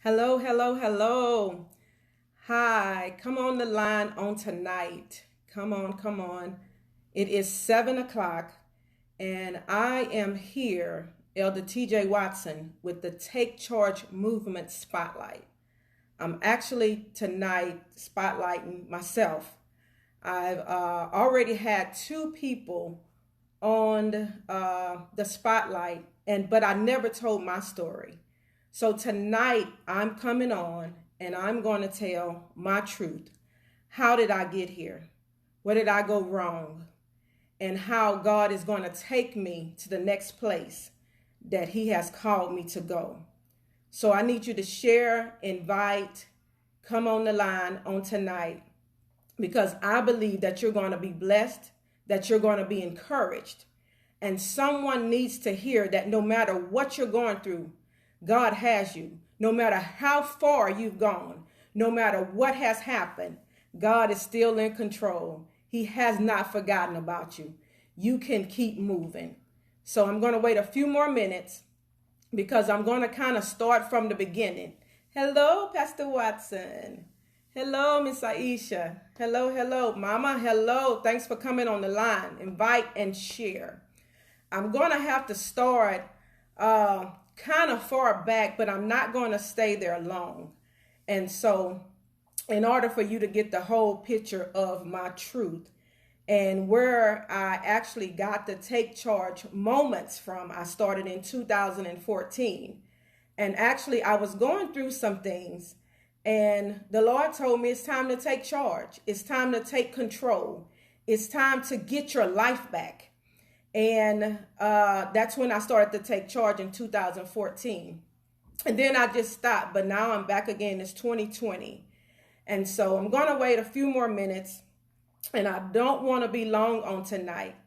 Hello, hello, hello. Hi, come on the line on tonight. Come on, come on. It is 7 o'clock, and I am here, Elder TJ Watson, with the Take Charge Movement Spotlight. I'm actually tonight spotlighting myself. I've already had two people on the spotlight, but I never told my story. So tonight I'm coming on and I'm going to tell my truth. How did I get here? Where did I go wrong? And how God is going to take me to the next place that He has called me to go. So I need you to share, invite, come on the line on tonight, because I believe that you're going to be blessed, that you're going to be encouraged. And someone needs to hear that no matter what you're going through, God has you. No matter how far you've gone, no matter what has happened, God is still in control. He has not forgotten about you. You can keep moving. So I'm going to wait a few more minutes because I'm going to kind of start from the beginning. Hello, Pastor Watson. Hello, Miss Aisha. Hello, hello, Mama. Hello. Thanks for coming on the line. Invite and share. I'm going to have to start kind of far back, but I'm not going to stay there long. And so, in order for you to get the whole picture of my truth and where I actually got the take charge moments from, I started in 2014. And actually, I was going through some things, and the Lord told me it's time to take charge. It's time to take control. It's time to get your life back. And that's when I started to take charge in 2014. And then I just stopped, but now I'm back again. It's 2020. And so I'm going to wait a few more minutes, and I don't want to be long on tonight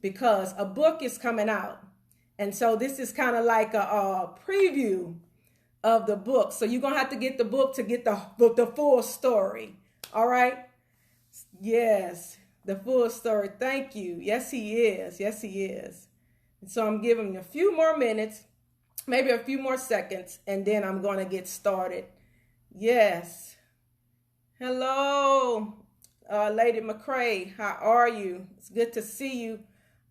because a book is coming out. And so this is kind of like a preview of the book. So you're going to have to get the book to get the full story. All right? Yes. The full story. Thank you. Yes, he is. Yes, he is. And so I'm giving him a few more minutes, maybe a few more seconds, and then I'm going to get started. Yes. Hello, Lady McCrae. How are you? It's good to see you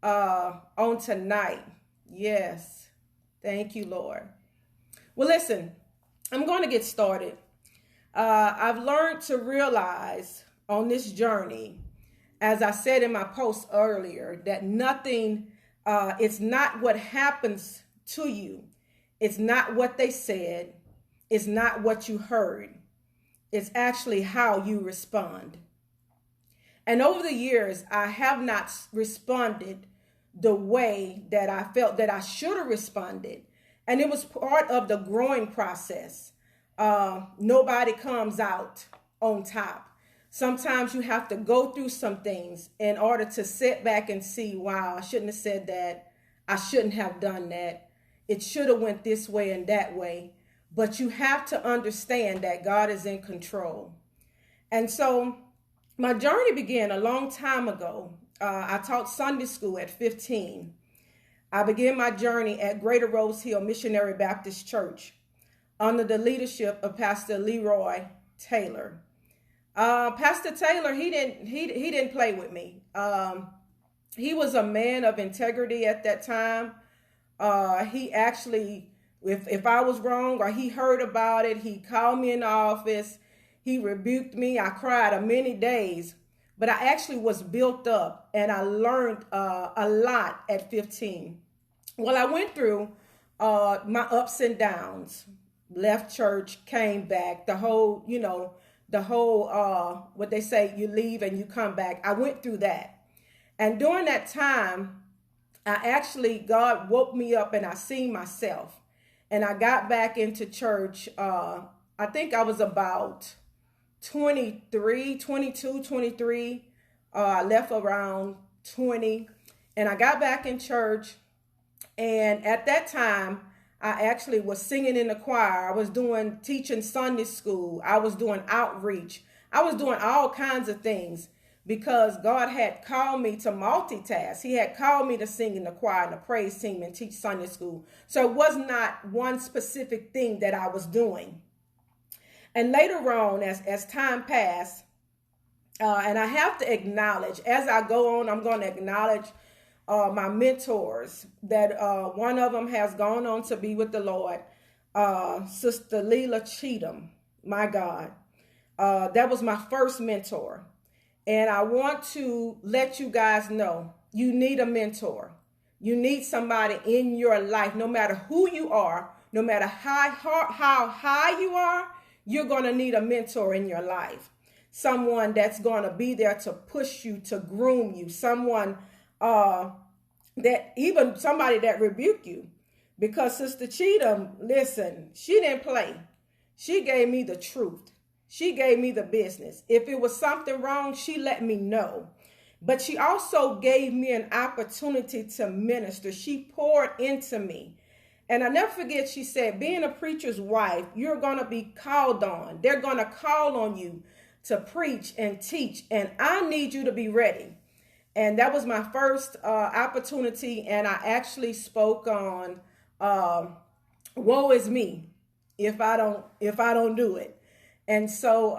on tonight. Yes. Thank you, Lord. Well, listen, I'm going to get started. I've learned to realize on this journey, as I said in my post earlier, that nothing, it's not what happens to you. It's not what they said. It's not what you heard. It's actually how you respond. And over the years, I have not responded the way that I felt that I should have responded. And it was part of the growing process. Nobody comes out on top. Sometimes you have to go through some things in order to sit back and see, wow, I shouldn't have said that. I shouldn't have done that. It should have went this way and that way. But you have to understand that God is in control. And so my journey began a long time ago. I taught Sunday school at 15. I began my journey at Greater Rose Hill Missionary Baptist Church under the leadership of Pastor Leroy Taylor. Pastor Taylor, he didn't play with me. He was a man of integrity at that time. He actually, if I was wrong or he heard about it, he called me in the office. He rebuked me. I cried many days, but I actually was built up and I learned a lot at 15. Well, I went through my ups and downs, left church, came back, the whole, what they say, you leave and you come back. I went through that. And during that time, God woke me up and I seen myself. And I got back into church. I think I was about 22, 23. I left around 20. And I got back in church. And at that time, I actually was singing in the choir. I was teaching Sunday school. I was doing outreach. I was doing all kinds of things because God had called me to multitask. He had called me to sing in the choir and the praise team and teach Sunday school. So it was not one specific thing that I was doing. And later on, as time passed, and I have to acknowledge, as I go on, I'm going to acknowledge my mentors, that one of them has gone on to be with the Lord, Sister Leela Cheatham. My God. That was my first mentor. And I want to let you guys know, you need a mentor. You need somebody in your life, no matter who you are, no matter how high you are, you're going to need a mentor in your life. Someone that's going to be there to push you, to groom you. Someone that, even somebody that rebuke you. Because Sister Cheatham, listen, she didn't play. She gave me the truth. She gave me the business. If it was something wrong, she let me know. But she also gave me an opportunity to minister. She poured into me. And I never forget, she said, being a preacher's wife, you're going to be called on. They're going to call on you to preach and teach. And I need you to be ready. And that was my first opportunity. And I actually spoke on woe is me if I don't do it. And so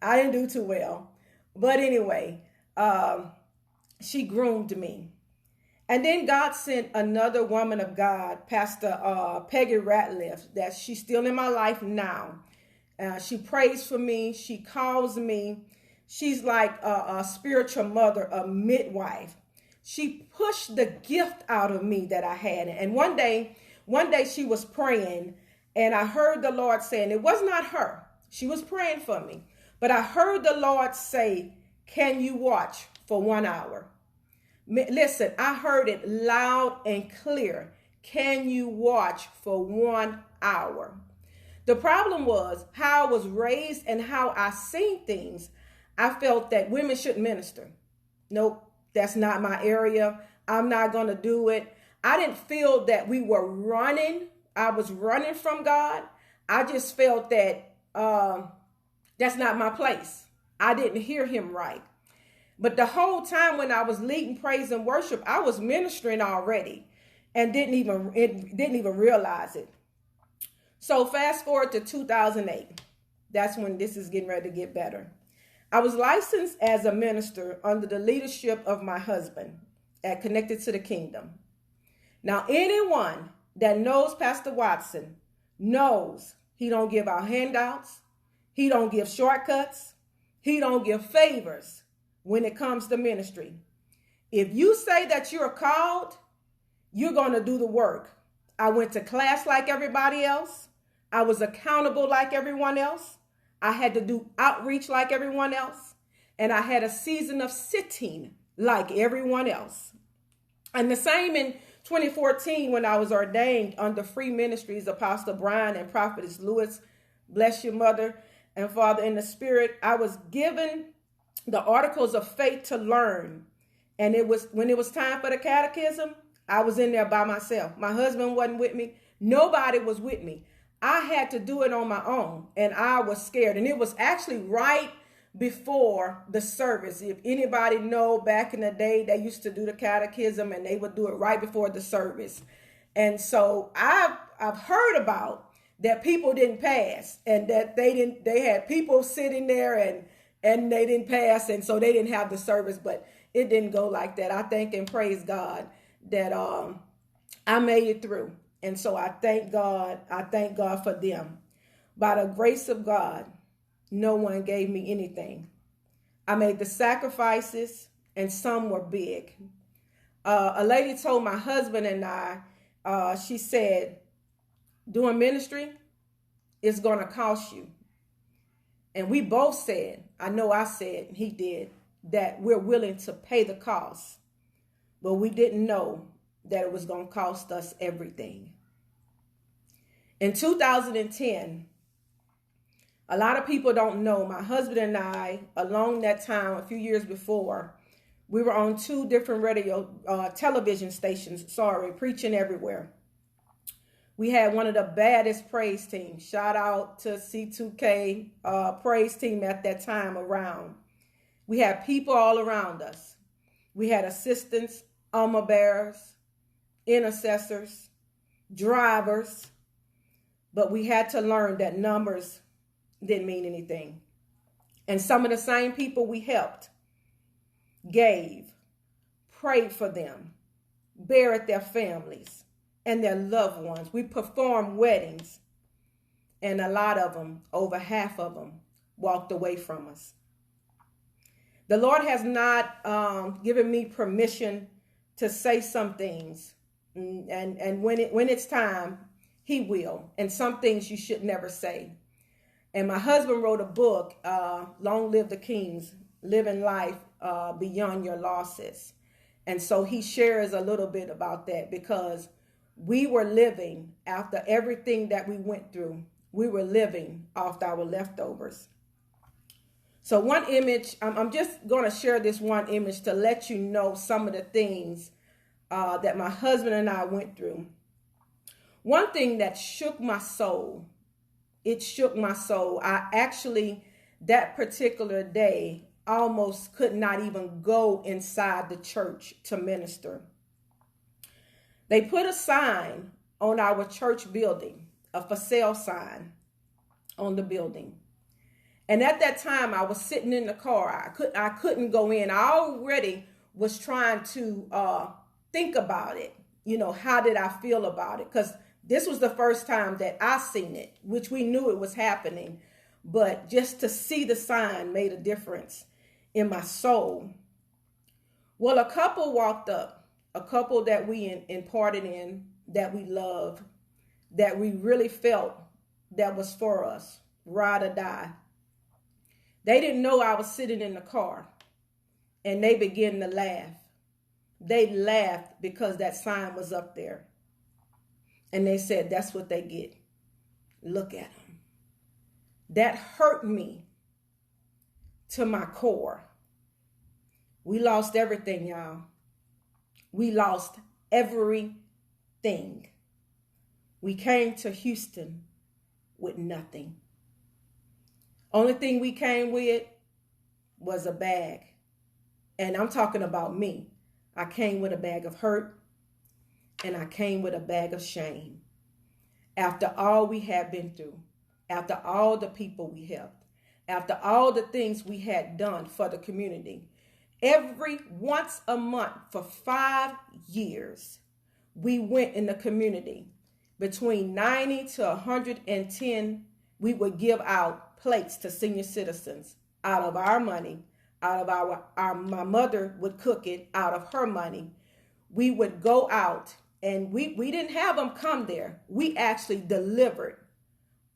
I didn't do too well. But anyway, she groomed me. And then God sent another woman of God, Pastor Peggy Ratliff, that she's still in my life now. She prays for me. She calls me. She's like a spiritual mother, a midwife. She pushed the gift out of me that I had. And one day she was praying, and I heard the Lord saying, it was not her. She was praying for me. But I heard the Lord say, can you watch for 1 hour? Listen, I heard it loud and clear. Can you watch for 1 hour? The problem was how I was raised and how I seen things. I felt that women shouldn't minister. Nope, that's not my area. I'm not going to do it. I didn't feel that we were running. I was running from God. I just felt that that's not my place. I didn't hear him right. But the whole time when I was leading praise and worship, I was ministering already and didn't even realize it. So fast forward to 2008. That's when this is getting ready to get better. I was licensed as a minister under the leadership of my husband at Connected to the Kingdom. Now, anyone that knows Pastor Watson knows he don't give out handouts. He don't give shortcuts. He don't give favors when it comes to ministry. If you say that you're called, you're going to do the work. I went to class like everybody else. I was accountable like everyone else. I had to do outreach like everyone else. And I had a season of sitting like everyone else. And the same in 2014 when I was ordained under Free Ministries, Apostle Brian and Prophetess Lewis, bless your mother and father in the spirit. I was given the articles of faith to learn. And when it was time for the catechism, I was in there by myself. My husband wasn't with me. Nobody was with me. I had to do it on my own, and I was scared. And it was actually right before the service. If anybody know, back in the day, they used to do the catechism, and they would do it right before the service. And so I've heard about that people didn't pass, and that they had people sitting there and they didn't pass, and so they didn't have the service. But it didn't go like that. I thank and praise God that I made it through. And so I thank God for them. By the grace of God, no one gave me anything. I made the sacrifices, and some were big. A lady told my husband and I, she said, doing ministry is going to cost you. And we both said, I know I said, he did, that we're willing to pay the cost. But we didn't know that it was going to cost us everything. In 2010, a lot of people don't know, my husband and I, along that time, a few years before, we were on 2 different television stations, preaching everywhere. We had one of the baddest praise teams. Shout out to C2K praise team at that time around. We had people all around us. We had assistants, armor bearers, intercessors, drivers. But we had to learn that numbers didn't mean anything. And some of the same people we helped, gave, prayed for them, buried their families and their loved ones. We performed weddings, and a lot of them, over half of them, walked away from us. The Lord has not given me permission to say some things, and when it's time, He will. And some things you should never say. And my husband wrote a book, Long Live the Kings, Living Life Beyond Your Losses. And so he shares a little bit about that, because we were living after everything that we went through. We were living off our leftovers. So one image, I'm just going to share this one image to let you know some of the things that my husband and I went through. One thing that shook my soul, it shook my soul. I actually, that particular day, almost could not even go inside the church to minister. They put a sign on our church building, a for sale sign on the building. And at that time, I was sitting in the car. I couldn't go in. I already was trying to think about it. You know, how did I feel about it? Because this was the first time that I seen it, which we knew it was happening. But just to see the sign made a difference in my soul. Well, a couple walked up, a couple that we imparted in, that we loved, that we really felt that was for us, ride or die. They didn't know I was sitting in the car, and they began to laugh. They laughed because that sign was up there. And they said, that's what they get. Look at them. That hurt me to my core. We lost everything, y'all. We lost everything. We came to Houston with nothing. Only thing we came with was a bag. And I'm talking about me. I came with a bag of hurt, and I came with a bag of shame. After all we had been through, after all the people we helped, after all the things we had done for the community, once a month for 5 years, we went in the community. Between 90 to 110, we would give out plates to senior citizens out of our money, out of my mother would cook it out of her money. We would go out, and we didn't have them come there. We actually delivered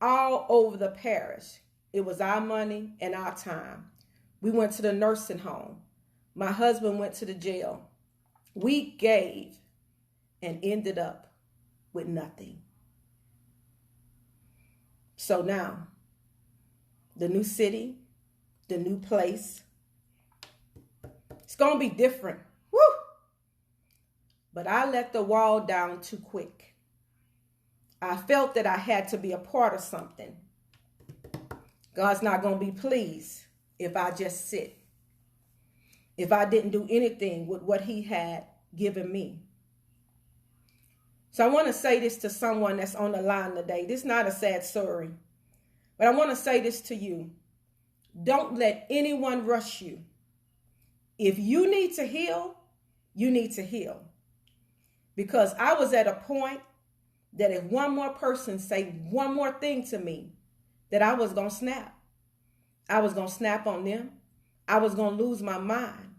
all over the parish. It was our money and our time. We went to the nursing home. My husband went to the jail. We gave and ended up with nothing. So now, the new city, the new place, it's going to be different. Woo! But I let the wall down too quick. I felt that I had to be a part of something. God's not going to be pleased if I just sit, if I didn't do anything with what He had given me. So I want to say this to someone that's on the line today. This is not a sad story, but I want to say this to you. Don't let anyone rush you. If you need to heal, you need to heal. Because I was at a point that if one more person say one more thing to me, that I was going to snap. I was going to snap on them. I was going to lose my mind.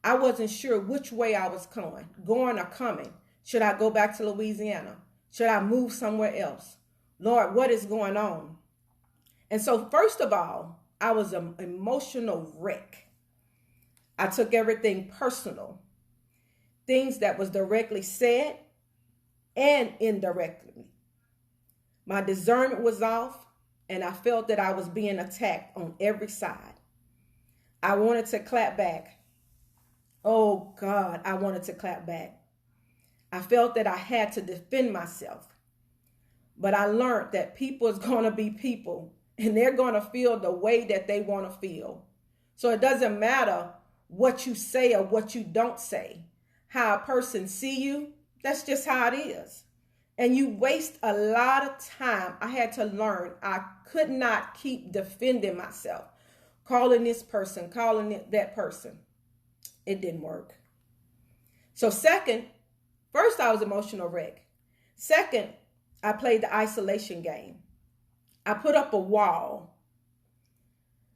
I wasn't sure which way I was going or coming. Should I go back to Louisiana? Should I move somewhere else? Lord, what is going on? And so first of all, I was an emotional wreck. I took everything personal. Things that was directly said and indirectly. My discernment was off, and I felt that I was being attacked on every side. I wanted to clap back. Oh God, I wanted to clap back. I felt that I had to defend myself. But I learned that people is going to be people, and they're going to feel the way that they want to feel. So it doesn't matter what you say or what you don't say. How a person see you, that's just how it is. And you waste a lot of time. I had to learn. I could not keep defending myself, calling this person, calling it that person. It didn't work. So first I was emotional wreck. Second, I played the isolation game. I put up a wall.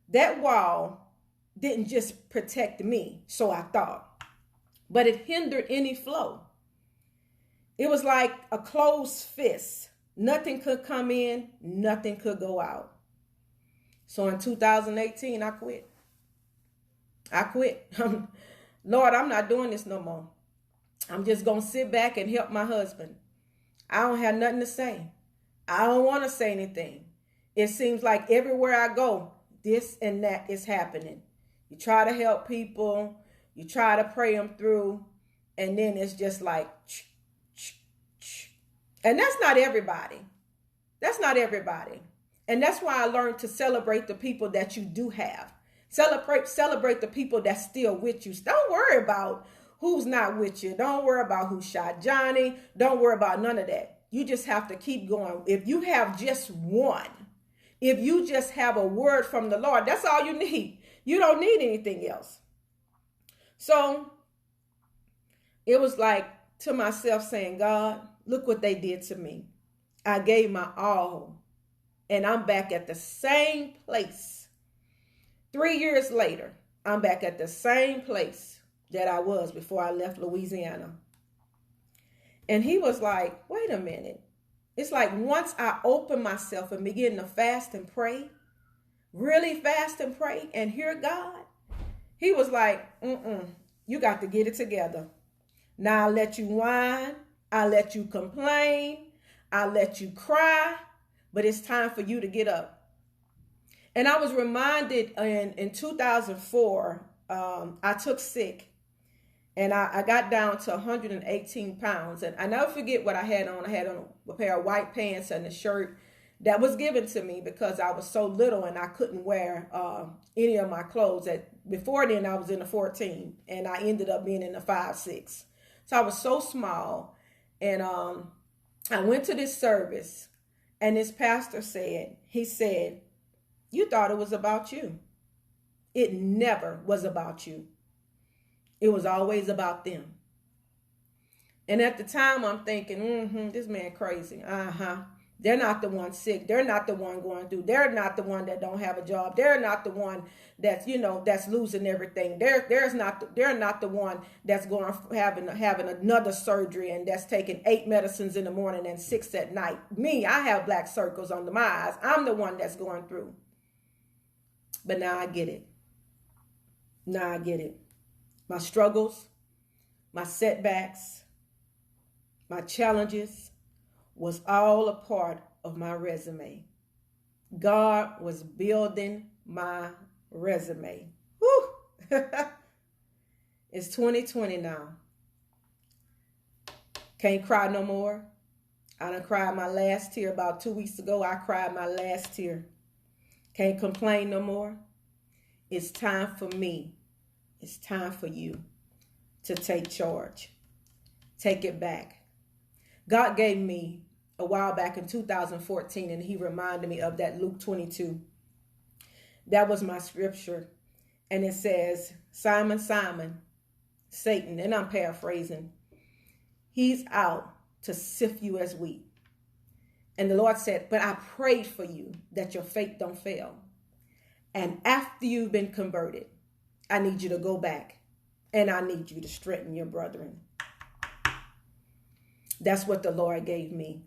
That wall didn't just protect me, so I thought, but it hindered any flow. It was like a closed fist. Nothing could come in, nothing could go out. So in 2018, I quit. Lord, I'm not doing this no more. I'm just going to sit back and help my husband. I don't have nothing to say. I don't want to say anything. It seems like everywhere I go, this and that is happening. You try to help people, you try to pray them through, and then it's just like, and that's not everybody. That's not everybody. And that's why I learned to celebrate the people that you do have. Celebrate the people that's still with you. Don't worry about who's not with you. Don't worry about who shot Johnny. Don't worry about none of that. You just have to keep going. If you have just one, if you just have a word from the Lord, that's all you need. You don't need anything else. So it was like to myself saying, God, look what they did to me. I gave my all, and I'm back at the same place. 3 years later, I'm back at the same place that I was before I left Louisiana. And he was like, wait a minute. It's like once I open myself and begin to fast and pray, really fast and pray and hear God, he was like, you got to get it together. Now I'll let you whine. I'll let you complain. I'll let you cry. But it's time for you to get up. And I was reminded in 2004, I took sick. And I got down to 118 pounds. And I never forget what I had on. I had on a pair of white pants and a shirt that was given to me because I was so little and I couldn't wear any of my clothes. Before then, I was in a 14 and I ended up being in a 5'6". So I was so small. And I went to this service and this pastor said, you thought it was about you. It never was about you. It was always about them. And at the time, I'm thinking, this man crazy. They're not the one sick. They're not the one going through. They're not the one that don't have a job. They're not the one that's, that's losing everything. They're not the one that's going having another surgery and that's taking 8 medicines in the morning and 6 at night. Me, I have black circles under my eyes. I'm the one that's going through. But now I get it. My struggles, my setbacks, my challenges was all a part of my resume. God was building my resume. Whew. It's 2020 now. Can't cry no more. I done cried my last tear about 2 weeks ago. I cried my last tear. Can't complain no more. It's time for me. It's time for you to take charge. Take it back. God gave me a while back in 2014, and he reminded me of that Luke 22. That was my scripture. And it says, Simon, Simon, Satan, and I'm paraphrasing, he's out to sift you as wheat. And the Lord said, but I prayed for you that your faith don't fail. And after you've been converted, I need you to go back and I need you to strengthen your brethren. That's what the Lord gave me.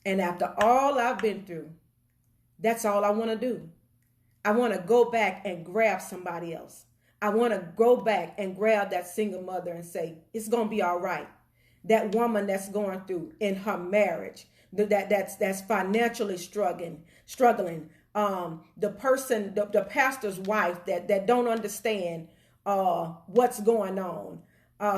And after all I've been through, that's all I want to do. I want to go back and grab somebody else. I want to go back and grab that single mother and say, it's going to be all right. That woman that's going through in her marriage, that's financially struggling. The person, the pastor's wife that don't understand what's going on.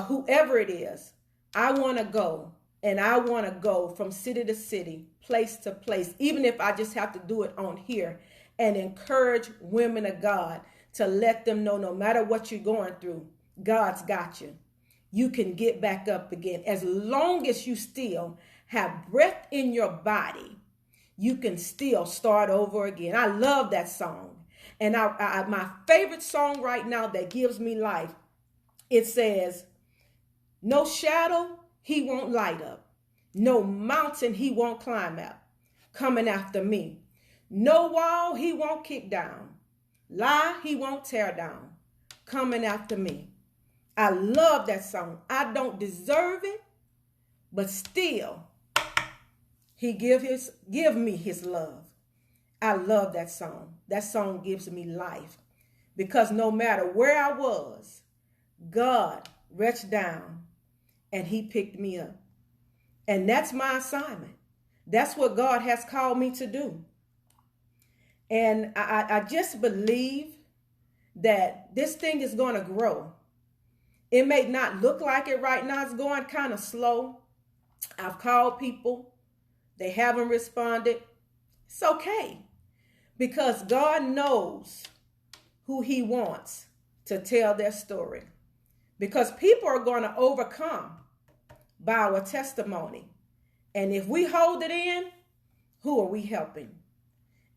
Whoever it is, I want to go. And I want to go from city to city, place to place, even if I just have to do it on here, and encourage women of God to let them know no matter what you're going through, God's got you. You can get back up again as long as you still have breath in your body, you can still start over again. I love that song. And my favorite song right now that gives me life, it says, no shadow he won't light up. No mountain he won't climb up. Coming after me. No wall he won't kick down. Lie he won't tear down. Coming after me. I love that song. I don't deserve it, but still, he give me his love. I love that song. That song gives me life. Because no matter where I was, God reached down and he picked me up. And that's my assignment. That's what God has called me to do. And I just believe that this thing is going to grow. It may not look like it right now. It's going kind of slow. I've called people. They haven't responded. It's okay. Because God knows who he wants to tell their story. Because people are going to overcome by our testimony. And if we hold it in, who are we helping?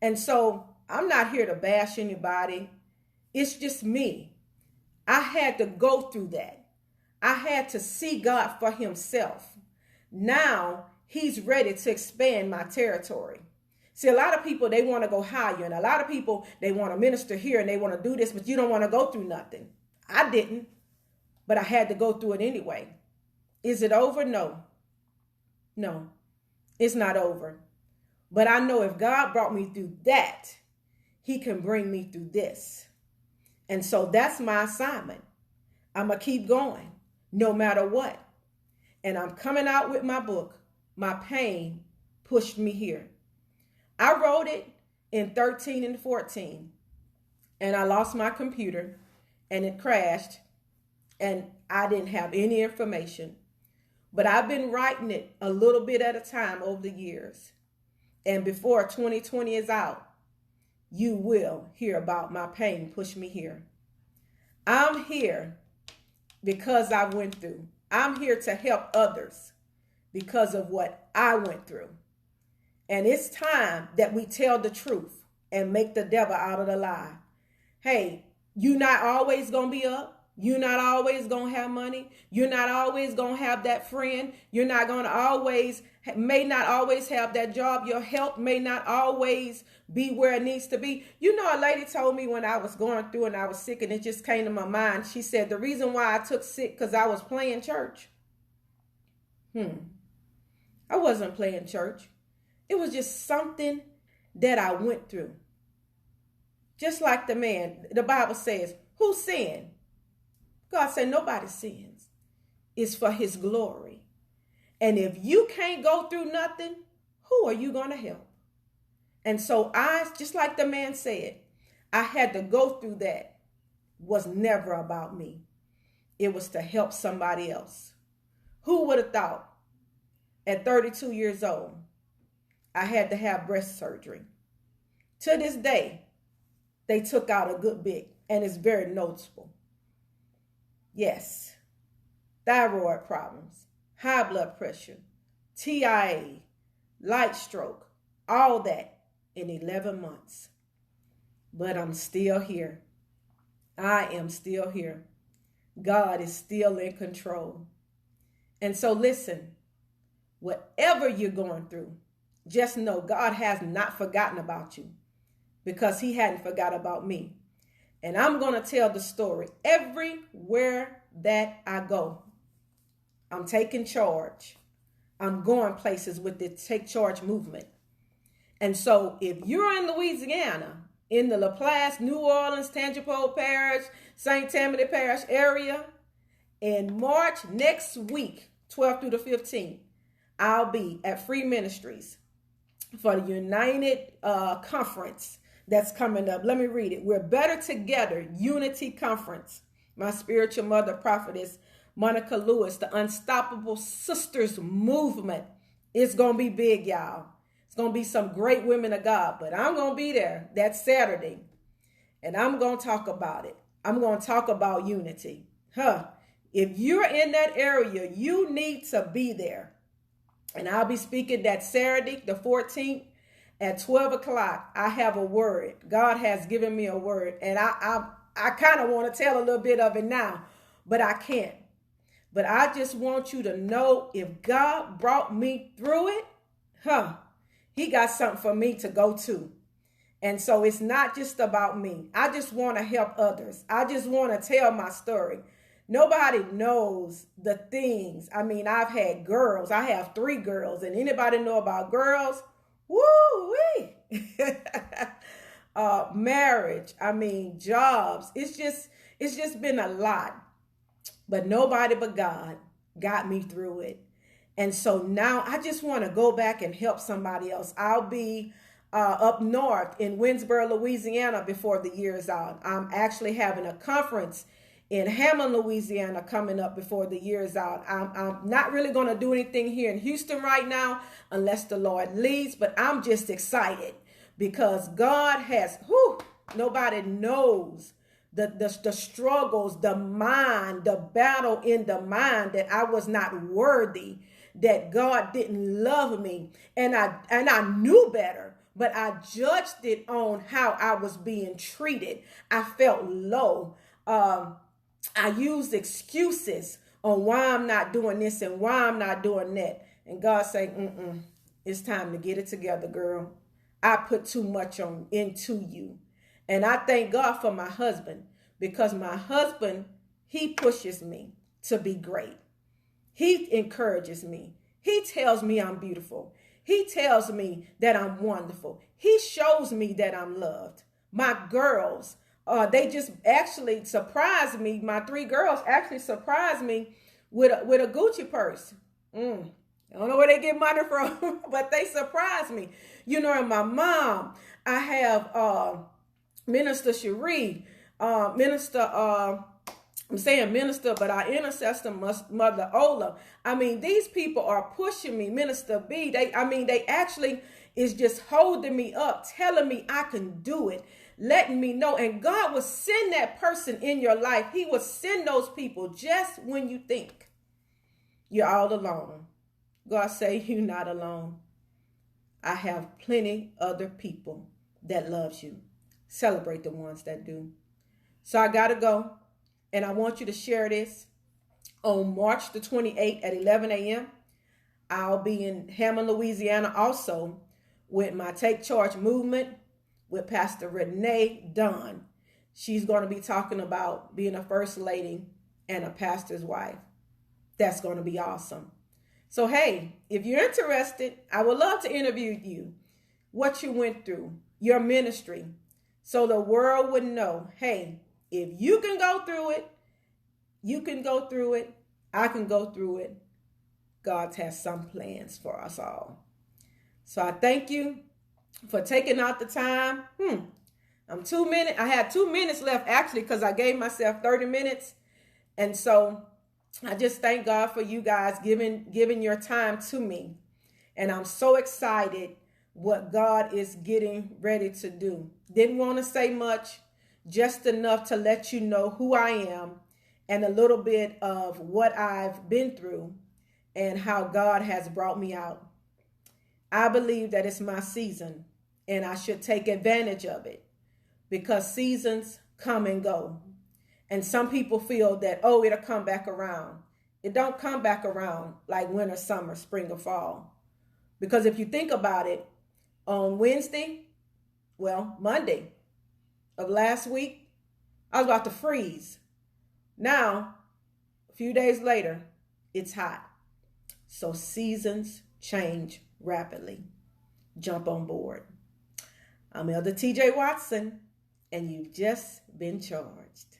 And so I'm not here to bash anybody. It's just me. I had to go through that. I had to see God for himself. Now he's ready to expand my territory. See, a lot of people, they want to go higher. And a lot of people, they want to minister here and they want to do this, but you don't want to go through nothing. I didn't, but I had to go through it anyway. Is it over? No. No, it's not over. But I know if God brought me through that, he can bring me through this. And so that's my assignment. I'm going to keep going no matter what. And I'm coming out with my book. My pain pushed me here. I wrote it in 13 and 14. And I lost my computer and it crashed. And I didn't have any information. But I've been writing it a little bit at a time over the years. And before 2020 is out, you will hear about my pain push me here. I'm here because I went through. I'm here to help others because of what I went through. And it's time that we tell the truth and make the devil out of the lie. Hey, you're not always going to be up. You're not always going to have money. You're not always going to have that friend. You're not going to may not always have that job. Your health may not always be where it needs to be. You know, a lady told me when I was going through and I was sick and it just came to my mind. She said, the reason why I took sick because I was playing church. I wasn't playing church. It was just something that I went through. Just like the man, the Bible says, who sinned? God said nobody sins. It's for his glory. And if you can't go through nothing, who are you going to help? And so just like the man said, I had to go through that. It was never about me. It was to help somebody else. Who would have thought at 32 years old, I had to have breast surgery? To this day, they took out a good bit and it's very noticeable. Yes, thyroid problems, high blood pressure, TIA, light stroke, all that in 11 months. But I'm still here. I am still here. God is still in control. And so listen, whatever you're going through, just know God has not forgotten about you because he hadn't forgot about me. And I'm going to tell the story everywhere that I go. I'm taking charge. I'm going places with the Take Charge movement. And so if you're in Louisiana, in the LaPlace, New Orleans, Tangipahoa Parish, St. Tammany Parish area, in March next week, 12th through the 15th, I'll be at Free Ministries for the United Conference that's coming up. Let me read it. We're Better Together Unity Conference. My spiritual mother, prophetess Monica Lewis, the Unstoppable Sisters Movement. It's going to be big, y'all. It's going to be some great women of God, but I'm going to be there that Saturday, and I'm going to talk about it. I'm going to talk about unity. If you're in that area, you need to be there. And I'll be speaking that Saturday, the 14th at 12 o'clock. I have a word. God has given me a word. And I kind of want to tell a little bit of it now, but I can't. But I just want you to know, if God brought me through it, he got something for me to go to. And so it's not just about me. I just want to help others. I just want to tell my story. Nobody knows the things. I mean, I've had girls. I have 3 girls. And anybody know about girls? Woo-wee. Marriage. I mean, jobs. It's just been a lot. But nobody but God got me through it. And so now I just want to go back and help somebody else. I'll be up north in Winsboro, Louisiana before the year is out. I'm actually having a conference in Hammond, Louisiana coming up before the year is out. I'm not really going to do anything here in Houston right now unless the Lord leads, but I'm just excited because God has, nobody knows the struggles, the mind, the battle in the mind that I was not worthy, that God didn't love me. And I knew better, but I judged it on how I was being treated. I felt low. I used excuses on why I'm not doing this and why I'm not doing that. And God said, it's time to get it together, girl. I put too much into you. And I thank God for my husband, because my husband, he pushes me to be great. He encourages me. He tells me I'm beautiful. He tells me that I'm wonderful. He shows me that I'm loved. My girls, they just actually surprised me. My 3 girls actually surprised me with a Gucci purse. I don't know where they get money from, but they surprised me. You know, and my mom, I have Minister Cherie, I'm saying minister, but our intercessor, Mother Ola. I mean, these people are pushing me. Minister B, they actually is just holding me up, telling me I can do it, letting me know. And God will send that person in your life. He will send those people just when you think you're all alone. God say, you're not alone. I have plenty other people that loves you. Celebrate the ones that do. So I got to go. And I want you to share this. On March the 28th at 11 a.m., I'll be in Hammond, Louisiana, also with my Take Charge movement with Pastor Renee Dunn. She's going to be talking about being a first lady and a pastor's wife. That's going to be awesome. So, hey, if you're interested, I would love to interview you, what you went through, your ministry, so the world would know, hey, if you can go through it, you can go through it, I can go through it. God has some plans for us all. So I thank you for taking out the time. I'm 2 minutes. I had 2 minutes left actually, because I gave myself 30 minutes. And so I just thank God for you guys giving your time to me. And I'm so excited what God is getting ready to do. Didn't want to say much, just enough to let you know who I am and a little bit of what I've been through and how God has brought me out. I believe that it's my season and I should take advantage of it, because seasons come and go. And some people feel that, it'll come back around. It don't come back around like winter, summer, spring, or fall. Because if you think about it, on Monday of last week, I was about to freeze. Now, a few days later, it's hot. So seasons change rapidly. Jump on board. I'm Elder TJ Watson, and you've just been charged.